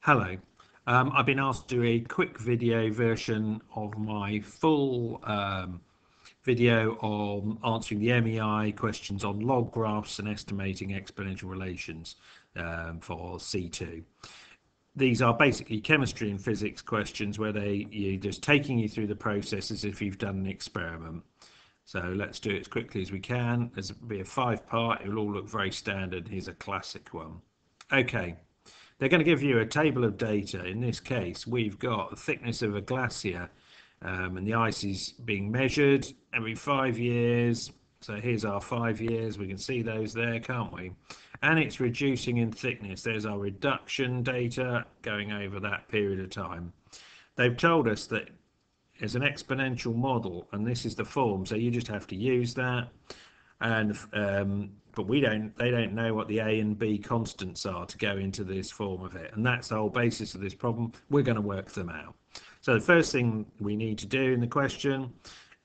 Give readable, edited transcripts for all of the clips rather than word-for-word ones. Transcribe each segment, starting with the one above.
Hello. I've been asked to do a quick video version of my full video on answering the MEI questions on log graphs and estimating exponential relations for C2. These are basically chemistry and physics questions where you're just taking you through the process as if you've done an experiment. So let's do it as quickly as we can. There's be a 5-part. It will all look very standard. Here's a classic one. Okay. They're going to give you a table of data. In this case, we've got the thickness of a glacier and the ice is being measured every 5 years. So here's our 5 years. We can see those there, can't we? And it's reducing in thickness. There's our reduction data going over that period of time. They've told us that it's an exponential model, and this is the form. So you just have to use that. And but they don't know what the A and B constants are to go into this form of it, and that's the whole basis of this problem. We're going to work them out. So the first thing we need to do in the question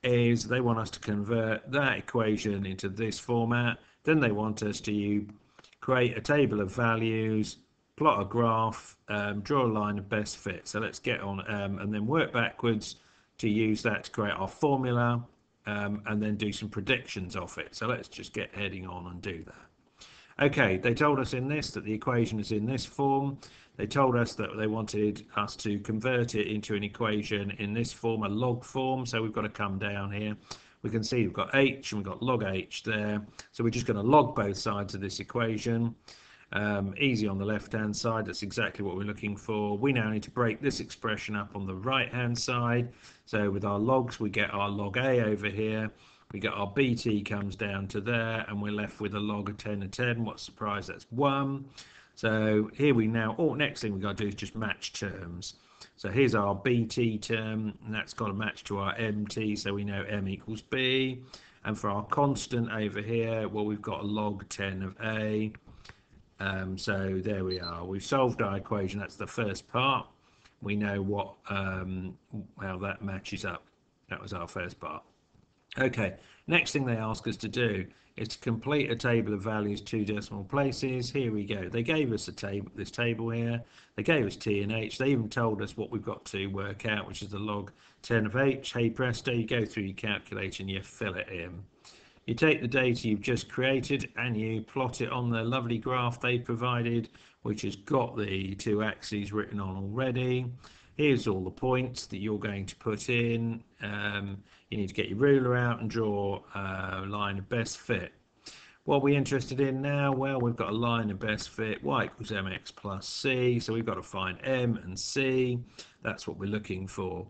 is they want us to convert that equation into this format. Then they want us to create a table of values, plot a graph, draw a line of best fit. So let's get on and then work backwards to use that to create our formula. And then do some predictions of it. So let's just get heading on and do that. Okay, they told us in this that the equation is in this form. They told us that they wanted us to convert it into an equation in this form, a log form. So we've got to come down here. We can see we've got h and we've got log h there. So we're just going to log both sides of this equation. Easy on the left hand side, that's exactly what we're looking for. We now need to break this expression up on the right hand side. So with our logs, we get our log a over here, we get our bt comes down to there, and we're left with a log of 10 of 10. What surprise, that's 1. So here we now, next thing we've got to do is just match terms. So here's our bt term, and that's got to match to our mt, so we know m equals b. And for our constant over here, well, we've got a log 10 of a. So there we are. We've solved our equation. That's the first part. We know what how that matches up. That was our first part. Okay, next thing they ask us to do is to complete a table of values 2 decimal places. Here we go. They gave us this table here. They gave us t and h. They even told us what we've got to work out, which is the log 10 of h. Hey presto, you go through your calculator and you fill it in. You take the data you've just created and you plot it on the lovely graph they provided, which has got the 2 axes written on already. Here's all the points that you're going to put in. You need to get your ruler out and draw a line of best fit. What are we interested in now? Well, we've got a line of best fit, y equals mx plus c. So we've got to find m and c. That's what we're looking for.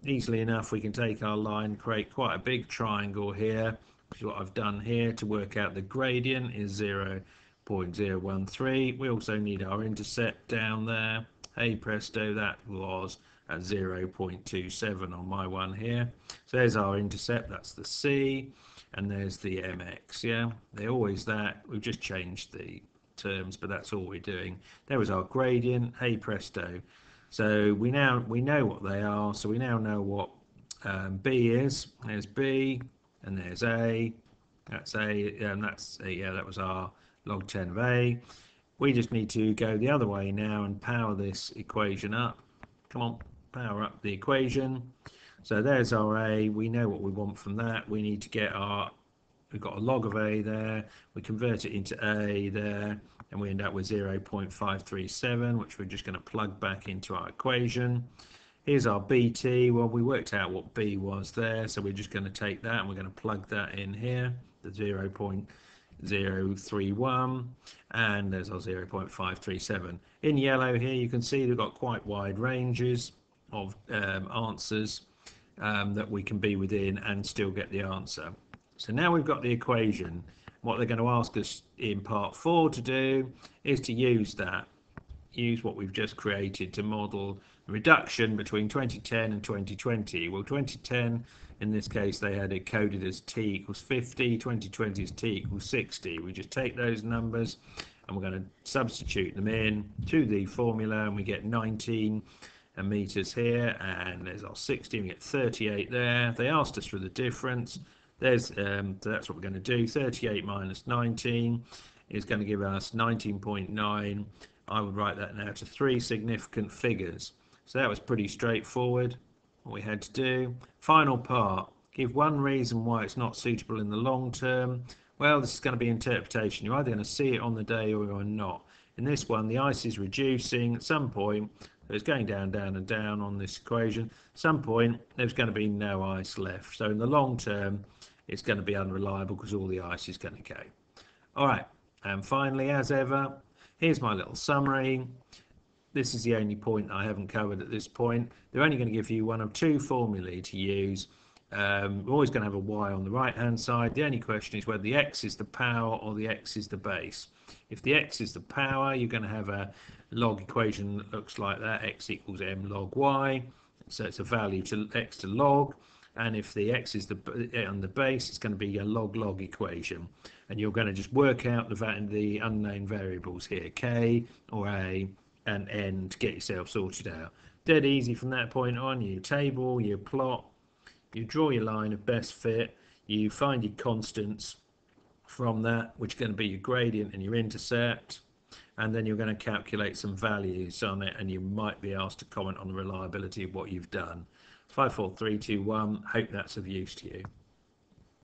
Easily enough, we can take our line, create quite a big triangle here, which is what I've done here. To work out the gradient is 0.013. we also need our intercept down there. Hey presto, that was at 0.27 on my one here. So there's our intercept, that's the c, and there's the mx. Yeah, they're always that. We've just changed the terms, but that's all we're doing. There was our gradient. Hey presto. So we know what they are. So we now know what b is. There's b, and there's a. That's a, and that's a, yeah. That was our log 10 of a. We just need to go the other way now and power this equation up. Come on, power up the equation. So there's our a. We know what we want from that. We need to get our. We've got a log of a there. We convert it into a there, and we end up with 0.537, which we're just going to plug back into our equation. Here's our bt. Well, we worked out what b was there, so we're just going to take that and we're going to plug that in here, the 0.031, and there's our 0.537. In yellow here, you can see they've got quite wide ranges of answers that we can be within and still get the answer. So now we've got the equation. What they're going to ask us in part 4 to do is to use what we've just created to model the reduction between 2010 and 2020. Well, 2010, in this case, they had it coded as t equals 50, 2020 is t equals 60. We just take those numbers and we're going to substitute them in to the formula, and we get 19 meters here, and there's our 60, we get 38 there. They asked us for the difference. There's so that's what we're going to do. 38 minus 19 is going to give us 19.9, I would write that now to 3 significant figures. So that was pretty straightforward, what we had to do. Final part, give one reason why it's not suitable in the long term. Well, this is going to be interpretation. You're either going to see it on the day or you're not. In this one, the ice is reducing at some point. So it's going down, down and down on this equation. At some point, there's going to be no ice left. So in the long term, it's going to be unreliable because all the ice is going to go. All right, and finally, as ever, here's my little summary. This is the only point I haven't covered at this point. They're only going to give you one of 2 formulae to use. We're always going to have a y on the right hand side. The only question is whether the x is the power or the x is the base. If the x is the power, you're going to have a log equation that looks like that, x equals m log y. So it's a value to x to log. And if the x is on the base, it's going to be a log-log equation. And you're going to just work out the unknown variables here, k or a and n, to get yourself sorted out. Dead easy from that point on. You table, you plot, you draw your line of best fit, you find your constants from that, which are going to be your gradient and your intercept, and then you're going to calculate some values on it, and you might be asked to comment on the reliability of what you've done. 5, 4, 3, 2, 1. Hope that's of use to you.